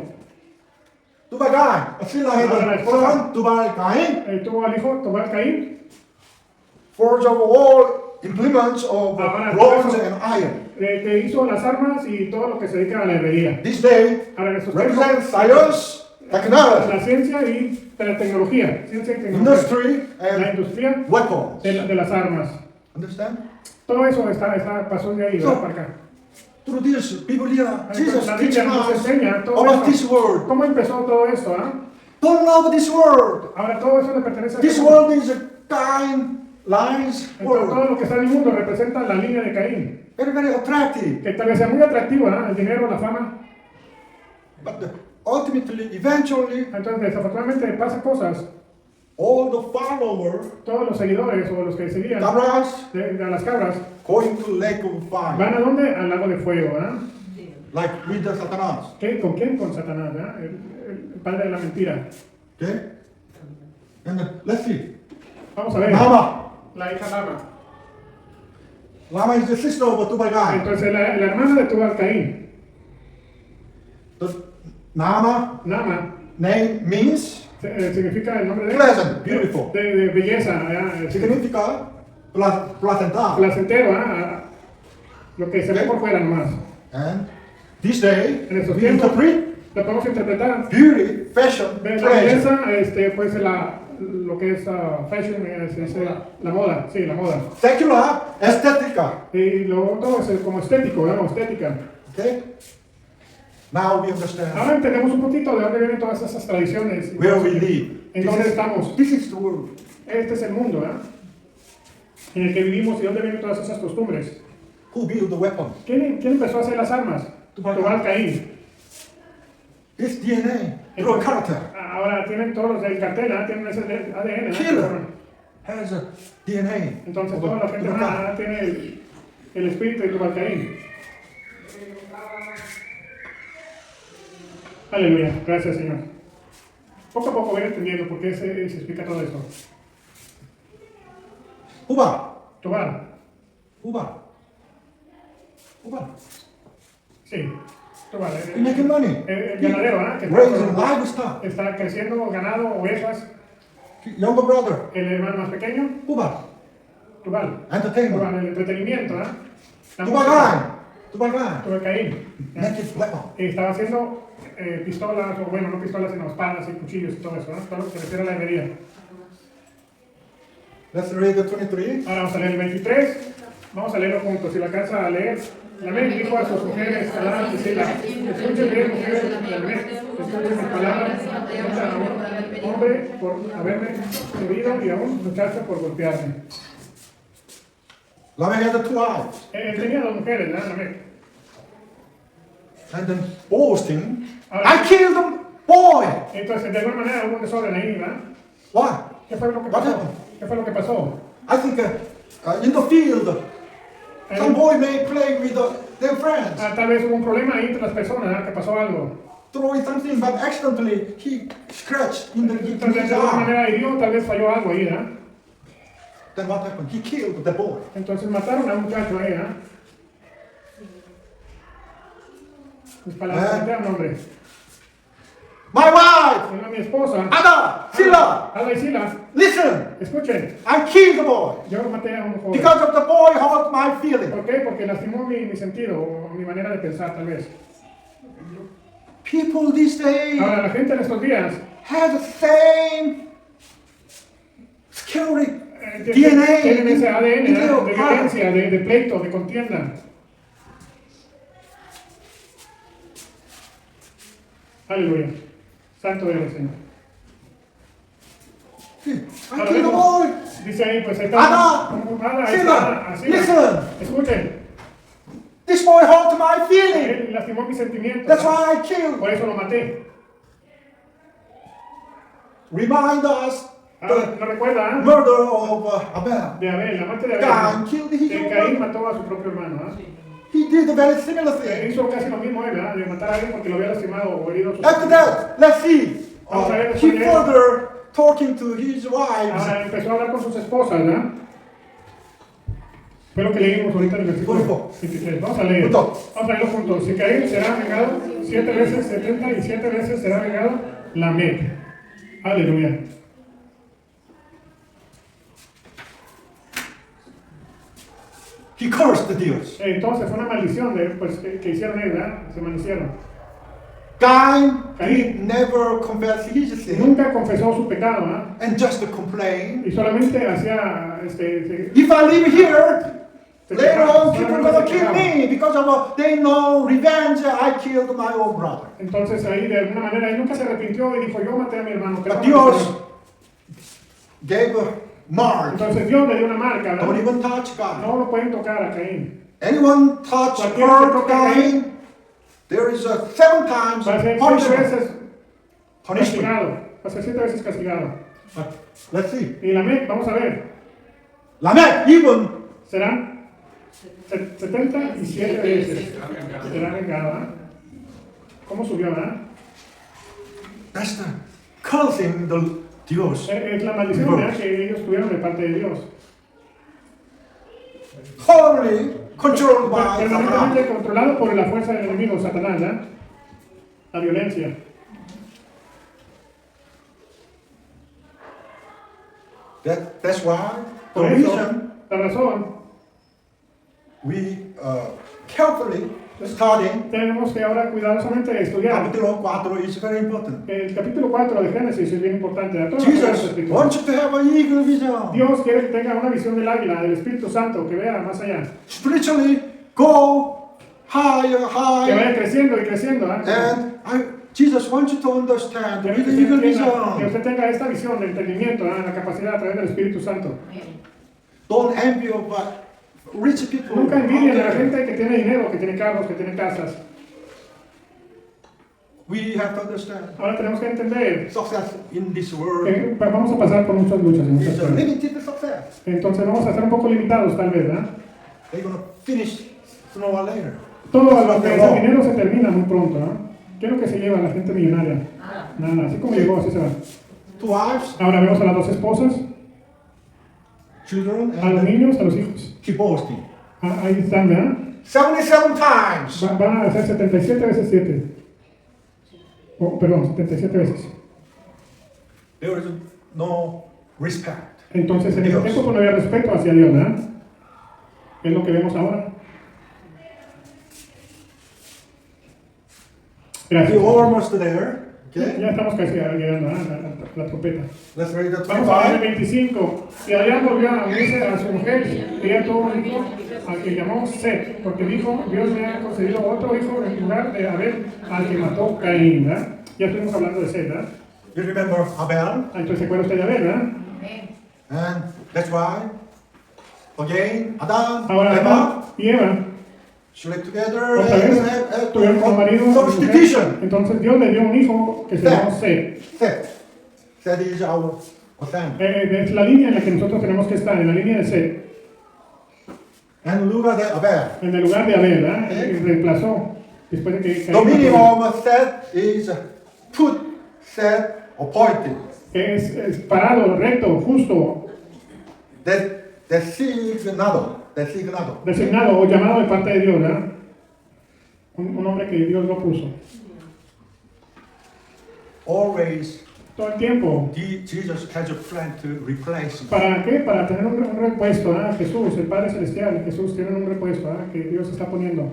Tubagai, Asila had Ahora la a esposa. son, Tubal Cain, Tuvo al hijo Tobal Caín, forge of all implements of Ahora, bronze eso. and iron. que hizo las armas y todo lo que se dedica a la herrería. This day Ahora en estos tiempos, represents science, technology, la ciencia y la tecnología, ciencia y tecnología, industry, la and industria weapons. de las armas. Understand? Todo eso pasó de ahí, ¿verdad? So, Para acá. Through this, Biblia, Jesus La teaching Biblia nos us enseña todo about this eso. world. ¿Cómo empezó todo esto? Don't love this world. Ahora todo eso le pertenece a This Dios. world is a kind, lines Entonces, todo world. lo que está en el mundo representa la línea de Caín. Very, very attractive. Que tal vez sea muy atractivo, el dinero, la fama. But ultimately, eventually, Entonces, desafortunadamente pasan cosas. all the followers, Todos los seguidores o los que seguían cabras, de las cabras going to lake of van fire. a dónde? Al lago de fuego. Like with the Satanas. ¿Con quién? Con Satanás, el padre de la mentira. Okay? And let's see. Vamos a ver. Nama. La hija Lama. Lama is the sister of Tubagai. Entonces, la hermana de Tubal Caín, The Nama Nama, name means significa el nombre de pleasant, beautiful. de belleza, Significa placenta. placentero, lo que se ve por fuera nomás. And this day, En estos we tiempos, interpret lo podemos interpretar. beauty, fashion, De la pleasure. belleza, pues lo que es fashion, se dice la moda, sí, la moda. Secular, estética. Y luego todo es como estético, estética. Okay? Now we understand Ahora entendemos un poquito de dónde vienen todas esas tradiciones. where we live. ¿En dónde estamos? This is the world. Este es el mundo, en el que vivimos y dónde vienen todas esas costumbres. Who built the weapon? ¿Quién empezó a hacer las armas? Tubal Caín. This DNA, through character, Ahora tienen todos los del cartel, tienen ese ADN. Killer. has a DNA. Entonces of toda la gente Tubal. tiene el espíritu de Tubal Caín. Aleluya, gracias Señor. Poco a poco voy entendiendo por qué se explica todo esto. Uba, Tubal, Uba, Uba. sí, Tubal. Making money. El ganadero, que Raising livestock. está creciendo ganado, ovejas. Younger brother, El hermano más pequeño, Uba. Tubal. Entertainment. Tubal, el entretenimiento, La música. Tubagai. Tubagai. Tubal Caín. Naked weapon. Estaba haciendo pistolas, o bueno, no pistolas, sino espadas y cuchillos y todo eso, todo lo que se refiere a la herrería. Let's read the 23. Ahora vamos a leer el 23. Vamos a leerlo juntos. Si la alcanza a leer. Lamec dijo a sus mujeres, Adán y Sila, escuchen bien, mujeres de Lamec, escuchen mis palabras, escuchen a un hombre por haberme herido y a un muchacho por golpearme. Lamech had 2 wives. Él tenía 2 mujeres, ¿verdad, Lamec? And then boasting, I killed the boy. Entonces, de alguna manera hubo un desorden ahí, ¿verdad? Why? ¿Qué fue lo que What pasó? happened? ¿Qué fue lo que pasó? I think in the field, some boy may play with their friends, Tal vez hubo un problema ahí entre las personas, ¿verdad? Que pasó algo. throwing something, but accidentally he scratched in Entonces, his de alguna arm. manera hirió, tal vez falló algo ahí, ¿verdad? Then what happened? He killed the boy. Entonces mataron a un muchacho ahí, ¿verdad? Mis palabras, maté a un hombre. My wife, Era mi esposa. Ada, Sila, Ada y Sila, listen, escuchen, I killed the boy yo maté a un joven. because of the boy hurt my feeling. ¿Por qué? Porque lastimó mi sentido o mi manera de pensar, tal vez. People these days Ahora, la gente en estos días have the same scary tienen DNA ese ADN in ¿verdad? their de heart. violencia, de pleito, de contienda. Aleluya. Santo eres, Señor. I killed the boy. Dice ahí, pues ahí está. Ada, Ada, ahí está, Sila, así. listen, Escuchen, this boy hurt my feeling. él lastimó mis sentimientos. That's ¿verdad? why I killed. Por eso lo maté. Remind us Ahora, the ¿no recuerda? murder of Abel. De Abel, la muerte de Cain Abel. killed his Que own Caín brother. mató a su propio hermano. ¿ah? He did a very similar thing. Hizo casi lo mismo él, ¿verdad? De matar a alguien porque lo había lastimado o herido. sus After sentimientos. that, let's see. Vamos a ver He después de eso. further talking to his wives. Ahora empezó a hablar con sus esposas, ¿verdad? Fue lo que leímos ahorita en el versículo 23. Vamos a leer. Juntos. Vamos a leerlo juntos. Si Caín será vengado 7 veces 70 y 7 veces será vengado Lamec. Aleluya. He cursed Dios. Entonces fue una maldición de, pues, que hicieron él, ¿verdad? Se maldicieron. Cain Cain. did never confess his sin Nunca confesó su pecado, ¿verdad? and just complain. Y solamente hacía, If I live here, se later quejaba, on people solamente gonna se kill quejaba. me because of they know revenge. I killed my own brother. Entonces ahí de alguna manera él nunca se arrepintió y dijo, yo maté a mi hermano. But perdóname, Dios Señor. gave a mark. Entonces Dios le dio una marca, Don't ¿verdad? even touch God. No lo pueden tocar a Caín. Anyone touch Cualquiera que hurt toque a Cain, there is a 7 times Va a ser 7 punishment. veces Punishment. castigado. Va a ser 7 veces castigado. But let's see. Y Lamec, vamos a ver, Lamech even serán 77 veces. Será vengado, ¿verdad? ¿Cómo subió, verdad? that's the cursing the Dios. Es la maldición, ¿verdad? Que ellos tuvieron de parte de Dios. Wholly controlled by Permanentemente Satan. controlado por la fuerza del enemigo, Satanás, ¿verdad? La violencia. That's why the Por eso, reason la razón, we carefully studying tenemos que ahora cuidadosamente estudiar. capítulo 4 is very important. El capítulo 4 de Génesis es bien importante. A todas las Jesus escrituras. wants you to have an eagle vision. Dios quiere que tenga una visión del águila, del Espíritu Santo, que vea más allá. Spiritually go higher, Que higher. vaya creciendo y creciendo. ¿eh? And Jesus wants you to understand Quiere with que the eagle que vision. usted tenga esta visión de entendimiento, la capacidad a través del Espíritu Santo. Don't envy of rich people. Nunca envidien a la out there. gente que tiene dinero, que tiene carros, que tiene casas. We have to understand Ahora tenemos que entender success in this world que vamos a pasar por muchas luchas. y muchas is a pruebas. limited success. Entonces vamos a ser un poco limitados tal vez, ¿verdad? They're going to finish sooner or later. Todo That's lo what que they es el want. dinero se termina muy pronto, ¿no? ¿Qué es lo que se lleva la gente millonaria? Nada, así como llegó, así se va. 2 wives, Ahora vemos a las 2 esposas, children, a los and niños, a los hijos. keep boasting. Ahí están, ¿verdad? 77 times. Van a ser 77 veces 7. Perdón, 77 veces. There is no respect. Entonces en ese Dios. tiempo pues, no había respeto hacia Dios, ¿verdad? Es lo que vemos ahora. We're Gracias. almost there. Okay? Ya estamos casi llegando a la trompeta. Let's read the Vamos a ver el 25. 25. Y Adrián volvió a unirse a su mujer, y ella tuvo un hijo al que llamó Set, porque dijo, Dios me ha concedido otro hijo en lugar de Abel, al que mató Caín, ¿verdad? Ya estuvimos hablando de Set, ¿verdad? You remember Abel? Ah, entonces se acuerda usted de Abel, ¿verdad? And that's why, again, Adam, Ahora Eva, Adán y Eva, sleep together otra vez, and tuvieron como marido y mujer. substitution. Entonces Dios le dio un hijo que se llamó Set. Seth. Seth is our family. Es la línea en la que nosotros tenemos que estar, en la línea de Set. And look at the Abel. En el lugar de Abel, ¿verdad? Reemplazó, después de que The Caín minimum of Seth is put Seth appointed. es parado, recto, justo, Designado. designado o llamado de parte de Dios, ¿verdad? Un hombre que Dios lo puso. Always, Todo el tiempo. Jesus has a plan to replace him. ¿Para qué? Para tener un repuesto, ¿ah? Jesús, el Padre Celestial, Jesús tiene un repuesto, ¿ah? Que Dios está poniendo.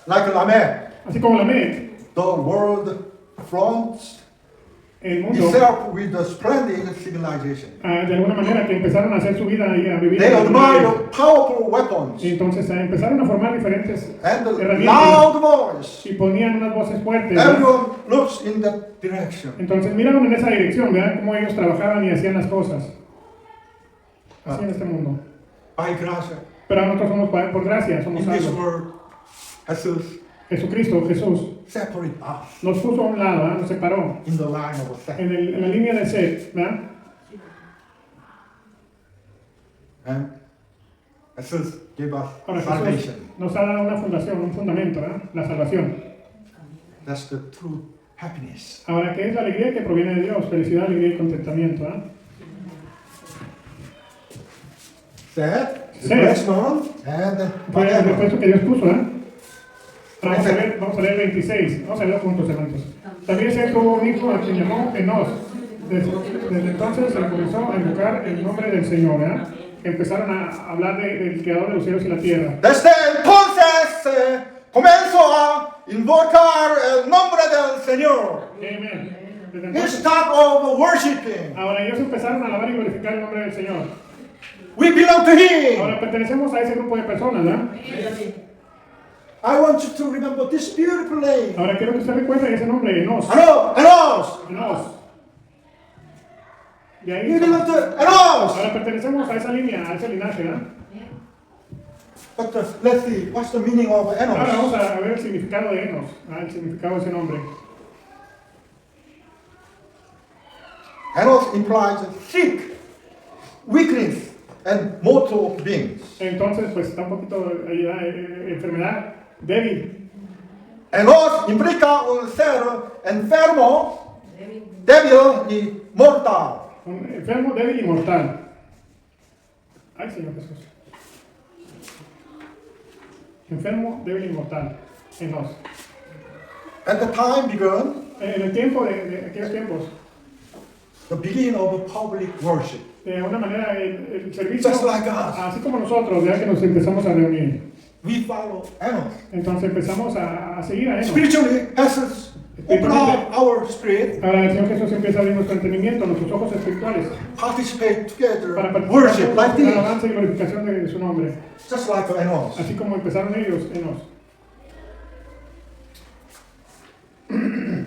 Like Lamech, Así como la Lamech, the world flaunts el mundo, itself with a splendid civilization. de alguna manera que empezaron a hacer su vida y a vivir. They en admire el- powerful weapons Y entonces empezaron a formar diferentes and the herramientas loud voice. y ponían unas voces fuertes, ¿verdad? Everyone looks in that direction. Entonces miraban en esa dirección, ¿verdad? Cómo ellos trabajaban y hacían las cosas. Así en este mundo. By gracia, Pero nosotros somos por gracia, somos in this salvos. world, Jesus Jesucristo, Jesús, separate us nos puso a un lado, ¿verdad? Nos separó in the line of Seth. en la línea de Set, ¿verdad? And Jesus gave us Ahora Jesús salvation. nos ha dado una fundación, un fundamento, ¿verdad? La salvación. That's the true happiness. Ahora, ¿qué es la alegría que proviene de Dios? Felicidad, alegría y contentamiento, ¿verdad? Seth, the Seth. first one, and Fue el whatever. repuesto que Dios puso, ¿verdad? Vamos a ver 26, vamos a leer juntos, hermanos. También Set tuvo un hijo a quien llamó Enos. Desde entonces se comenzó a invocar el nombre del Señor, ¿verdad? Empezaron a hablar del creador de los cielos y la tierra. Desde entonces comenzó a invocar el nombre del Señor. Amén. Desde He entonces, stopped of worshiping. ahora ellos empezaron a alabar y glorificar el nombre del Señor. We belong to Him. Ahora pertenecemos a ese grupo de personas, ¿verdad? I want you to remember this beautiful name. Ahora quiero que usted recuerde ese nombre, Enos. Enos. Enos. Y We ahí, belong to Enos. ahora pertenecemos a esa línea, a ese linaje, ¿verdad? But let's see, what's the meaning of Ahora vamos Enos? a ver el significado de Enos, el significado de ese nombre. Enos implies sick, weakness, and mortal beings. Entonces, pues está un poquito ahí, enfermedad, débil. Enos implica un ser enfermo, débil y mortal. Un enfermo, débil y mortal. Ay, Señor Jesús. Enfermo, débil y mortal. Enos. At the time began En el tiempo de aquellos tiempos, the beginning of public worship. de alguna manera el servicio, Just like us. así como nosotros, ya que nos empezamos a reunir, We follow Enos. entonces empezamos a seguir a Enos. Spiritually, Jesus open up our spirit, Ahora el Señor Jesús empieza a abrir nuestro entendimiento, nuestros ojos espirituales, participate together, para worship like participar en la this, alabanza y glorificación de su nombre, just like Enos. así como empezaron ellos, Enos.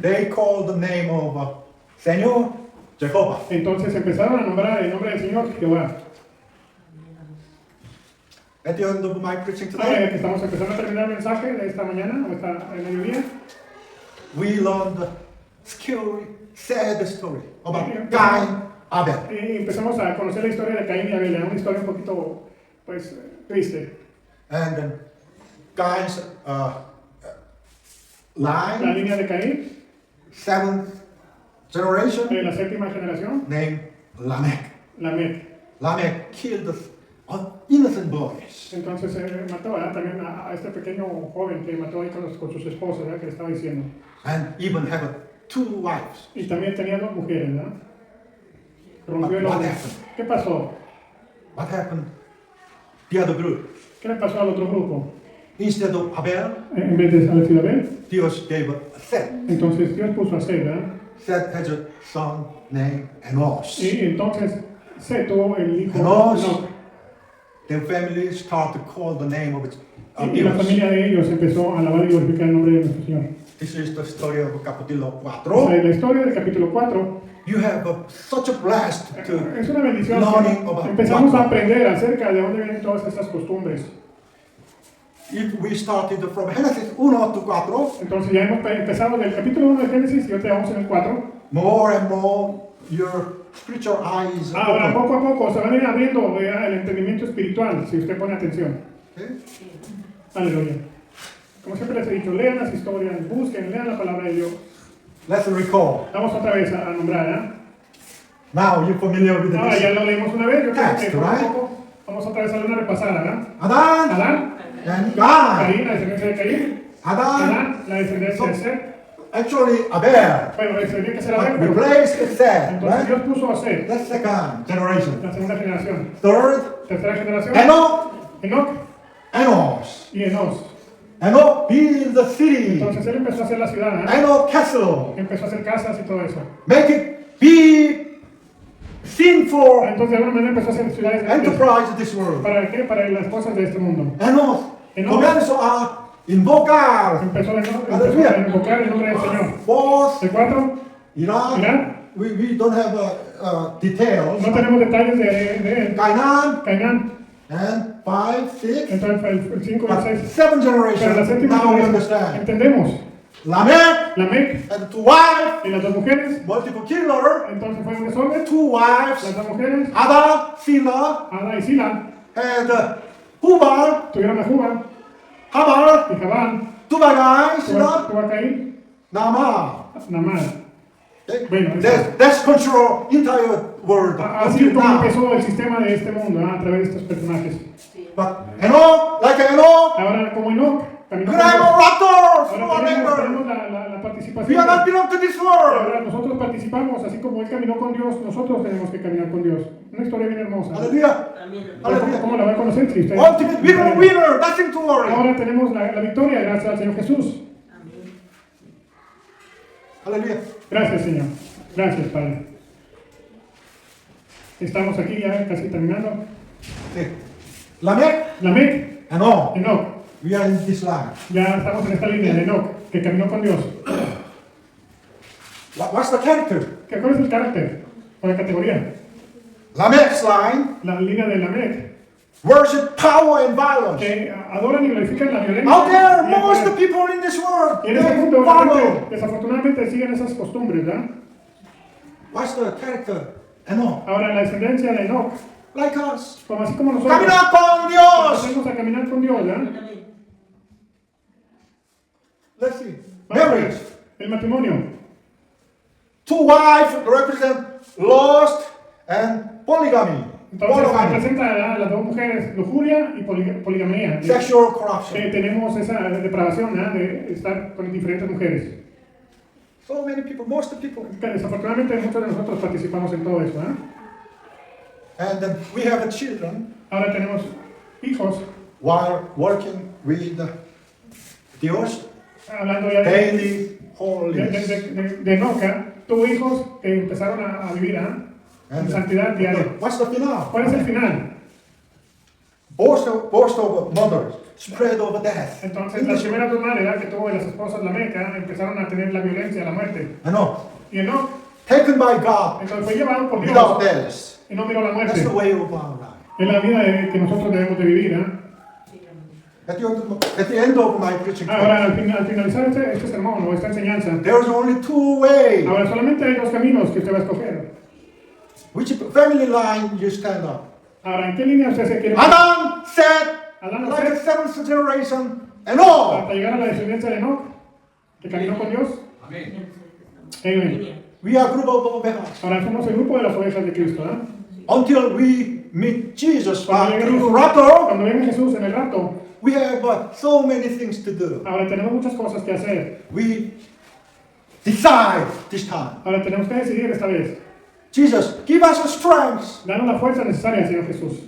They called the name of Señor Jehovah. Entonces empezaron a nombrar el nombre del Señor Jehová. At the end of my preaching Ahora today, que estamos empezando a terminar el mensaje de esta mañana, o esta mediodía, we learned a scary, sad story about Cain Abel. y empezamos a conocer la historia de Caín y Abel, una historia un poquito, pues, triste. And then Cain's La line, línea de Caín, seventh generation, la séptima generación, named Lamech. Lamech. Lamech killed innocent boys. Entonces mató, ¿verdad? También a este pequeño joven que mató ahí con sus esposas, ¿verdad? Que le estaba diciendo. And even have 2 wives. Y también tenía 2 mujeres, ¿verdad? Rompió el What orden. happened? ¿Qué pasó? What happened? The other group. ¿Qué le pasó al otro grupo? Instead of Abel, En vez de haber sido Abel, Dios gave Seth. entonces Dios puso a Seth, ¿verdad? Seth has a son named Enos. Y entonces Seth tuvo el hijo Enos. Enoch. Their family started to call the name of Y la Dios. familia de ellos empezó a alabar y glorificar el nombre de nuestro Señor. This is the story of capítulo Esa 4. es la historia del capítulo 4. You have such a blast to Es una bendición learning que about empezamos a what. aprender acerca de dónde vienen todas estas costumbres. If we started from Genesis 1 to 4, Entonces ya hemos empezado del capítulo 1 de Génesis y ahora vamos en el 4. more and more your spiritual eyes Ahora, open. poco a poco se va a ir abriendo el entendimiento espiritual, si usted pone atención. Okay? Aleluya. Como siempre les he dicho, lean las historias, busquen, lean la palabra de Dios. Let's recall. Vamos otra vez a nombrar, ¿eh? Now you're familiar with Ah, ya this. lo leímos una vez, yo creo que Text, poco a right? poco vamos otra vez a dar una repasada, ¿verdad? Adán Adán, and God. Caín, la descendencia de Caín. Adán, Adán, la descendencia de Seth. actually Abel, Bueno, tenía que ser Abel, but pero replaced Seth, entonces right? Dios puso a Seth, That's second generation. la segunda generación. Third, Tercera generación, Enoch, Enoch Enos. y Enos. Enoch built the city. Entonces él empezó a hacer la ciudad, ¿eh? Enoch castle. Empezó a hacer casas y todo eso. Make it be sinful Entonces de alguna manera empezó a hacer ciudades grandes. enterprise of this world. ¿Para qué? Para las cosas de este mundo. Enoch Enoch. comenzó a invocar. Empezó a Aleluya. invocar el nombre del Señor. Fourth, El 4, Iraq. Irán. We don't have details. No tenemos detalles de él. Canaan Cainán. and 5, 6. Entonces el 5 y el But 6. 7 Pero la generations. séptima Now we generación, understand. entendemos. Lamech Lamec had 2 wives, y las dos mujeres. multiple killer. Entonces fue un desorden. 2 wives. Las dos mujeres, Ada, Sila, Ada y Sila, and Hubal, tuvieron a Juba Habar, y Jabal. Tubagai, Sila, Tuvo a Caín, Nama. Namar. Okay? Bueno, That's control entire world Así until como now. empezó el sistema de este mundo, ¿ah? A través de estos personajes. But Enoch, like Enoch, Ahora, como Enoch, caminó con Grimo Dios. Raptors, Ahora no one tenemos neighbor. la We participación. are not belong to this world. Ahora nosotros participamos, así como Él caminó con Dios, nosotros tenemos que caminar con Dios. Una historia bien hermosa. Hallelujah. También. Aleluya. ¿Cómo la va a conocer si usted? Ultimate winner, winner, nothing to worry. Ahora tenemos la victoria gracias al Señor Jesús. Amén. Hallelujah. Gracias, Señor. Gracias, Padre. Estamos aquí ya casi terminando. Okay. Lamech, Lamec, Enoch. Enoch. We are in this line. Ya estamos en esta línea de Enoch, que caminó con Dios. What's the character? ¿Cuál es el carácter o la categoría? Lamech's line, La línea de Lamec, worship power and violence. que adoran y glorifican la violencia. Out there, y el most poder. of the people in this world, Y en este they mundo, la gente, follow. desafortunadamente, siguen esas costumbres, ¿verdad? What's the character? Enoch, Ahora, la descendencia de Enoch, like us. como así como nosotros, Caminar con Dios. empecemos a caminar con Dios, ¿verdad? Amén. Let's see. Vamos a ver, Marriage. el matrimonio. 2 wives represent lust and polygamy. Entonces, Polygamy. representa a las dos mujeres lujuria y poligamia. Sexual corruption. Tenemos esa depravación, ¿verdad? De estar con diferentes mujeres. So many people, most of the people. Desafortunadamente, muchos de nosotros participamos en todo eso, ¿verdad? And then we have children Ahora tenemos hijos, while working with Dios, hablando ya daily holiness. de Enoch, tuvo hijos que empezaron a vivir en santidad diaria. What's the final? ¿Cuál es el final? Boast of mothers, spread over death. Entonces, las primeras dos madres que tuvo de las esposas la Meca empezaron a tener la violencia, la muerte. I know. Y Enoch, Taken by God entonces fue llevado por without Dios death. y no miró la That's muerte. the way of our life. Es la vida que nosotros debemos de vivir. Sí, amén. At the end of my preaching, Ahora, al finalizar este sermón o esta enseñanza, there's only 2 ways. ahora solamente hay dos caminos que usted va a escoger. Which family line you stand up? Ahora, ¿en qué línea usted se quiere Adam said, Adán like the Seth, 7th generation, and all. hasta llegar a la descendencia de Enoch, que caminó con Dios? Amén. Amén. We are group of ovejas. Ahora somos el grupo de las ovejas de Cristo. Until we meet Jesus Cuando llegue through Jesús- rapture, cuando venga Jesús en el rato, we have so many things to do. ahora tenemos muchas cosas que hacer. We decide this time. Ahora tenemos que decidir esta vez. Jesus, give us the strength. Danos la fuerza necesaria, Señor Jesús.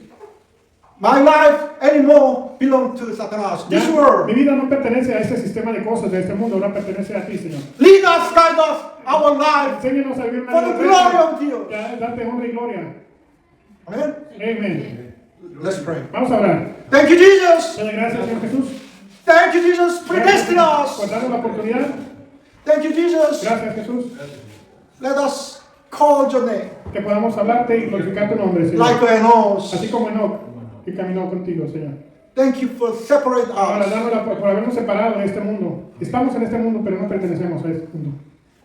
My life anymore belongs to Satanas. Ya, This mi world. vida no pertenece a este sistema de cosas de este mundo, ahora pertenece a ti, Señor. Lead us, guide us, our life Enséñanos a vivir una for the vida glory recta. of Dios. Ya, darte honra y gloria. Amen. Amén. Let's pray. Vamos a orar. Thank you, Jesus. Dale gracias, Señor Jesús. Thank you, Jesus. Predestined Gracias por us. darnos la oportunidad. Thank you, Jesus. Gracias, Jesús. Let us call your name Que podamos hablarte y glorificar tu nombre, Señor. like Enos. Así como Enoch, que caminó contigo, Señor. Thank you for separating Ahora, us. dándola por habernos separado de este mundo. Estamos en este mundo, pero no pertenecemos a este mundo.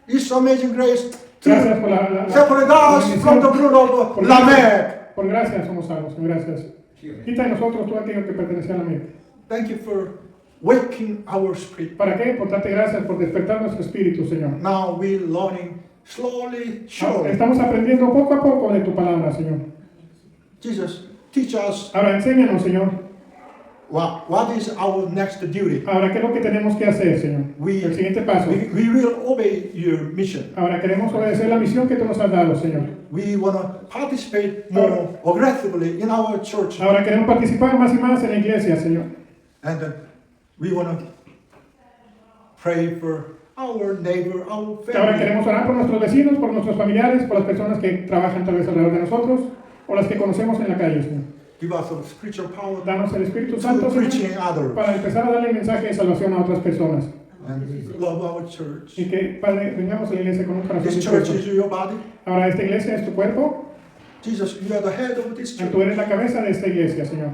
It's amazing grace Gracias to por la separate us from the blood of por Lamech. por gracia somos salvos, Señor, gracias. Quita de nosotros todo aquello que pertenece a la mente. Thank you for waking our spirit. ¿Para qué? Por darte gracias por despertar nuestro espíritu, Señor. Now we're learning slowly, surely. Estamos aprendiendo poco a poco de tu palabra, Señor. Jesus, teach us Ahora, enséñanos, Señor. what is our next duty. Ahora, ¿qué es lo que tenemos que hacer, Señor? We- El siguiente paso. We will obey your mission. Ahora, queremos obedecer la misión que tú nos has dado, Señor. We want to participate more aggressively in our church. Ahora, queremos participar más y más en la iglesia, Señor. And we want to pray for our neighbor, our Ahora family. queremos orar por nuestros vecinos, por nuestros familiares, por las personas que trabajan tal vez alrededor de nosotros o las que conocemos en la calle, Señor. Give us some spiritual power Danos el Espíritu Santo, to Señor, preaching others. para empezar a darle el mensaje de salvación a otras personas. And love our church. Y que, Padre, vengamos a la iglesia con un corazón This church dispuesto. is your body. Ahora, esta iglesia es tu cuerpo, Jesus, you are the head of this y church. tú eres la cabeza de esta iglesia, Señor.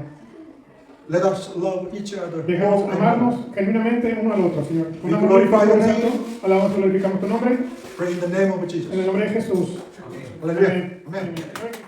Let us love each other. Dejemos more and amarnos more. genuinamente uno al otro, Señor. Con We amor glorify your perfecto, name. alabamos y glorificamos tu nombre, Pray in the name of Jesus. en el nombre de Jesús. Hallelujah. Amén. Amen. Amén.